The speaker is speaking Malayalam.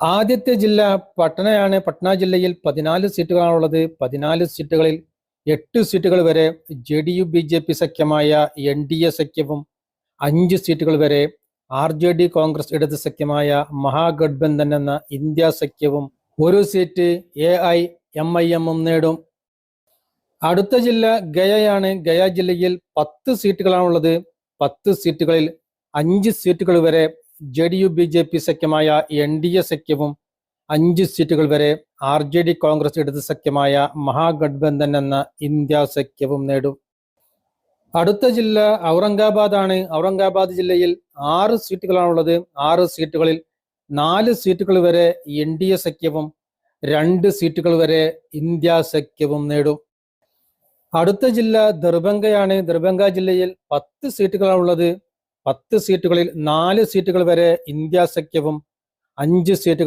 ആദ്യത്തെ ജില്ല പട്നയാണ്. പട്ന ജില്ലയിൽ 14 സീറ്റുകളാണുള്ളത്. 14 സീറ്റുകളിൽ 8 സീറ്റുകൾ വരെ JDU BJP സഖ്യമായ NDA സഖ്യവും 5 സീറ്റുകൾ വരെ RJD കോൺഗ്രസ് ഇടത് സഖ്യമായ മഹാഗഡ്ബന്ധൻ എന്ന ഇന്ത്യ സഖ്യവും 1 സീറ്റ് AIMIM നേടും. അടുത്ത ജില്ല ഗയയാണ്. ഗയ ജില്ലയിൽ 10 സീറ്റുകളാണുള്ളത്. 10 സീറ്റുകളിൽ 5 സീറ്റുകൾ വരെ JDU BJP സഖ്യമായ NDA സഖ്യവും 5 സീറ്റുകൾ വരെ RJD കോൺഗ്രസ് ഇടത് സഖ്യമായ മഹാഗഡ്ബന്ധൻ എന്ന ഇന്ത്യ സഖ്യവും നേടും. അടുത്ത ജില്ല ഔറംഗാബാദ് ആണ്. ഔറംഗാബാദ് ജില്ലയിൽ 6 സീറ്റുകളാണുള്ളത്. 6 സീറ്റുകളിൽ 4 സീറ്റുകൾ വരെ NDA സഖ്യവും 2 സീറ്റുകൾ വരെ ഇന്ത്യ സഖ്യവും നേടും. അടുത്ത ജില്ല ദർഭംഗയാണ്. ദർഭംഗ ജില്ലയിൽ 10 സീറ്റുകളാണുള്ളത്. 10 സീറ്റുകളിൽ 4 സീറ്റുകൾ വരെ ഇന്ത്യ സഖ്യവും 5 സീറ്റുകൾ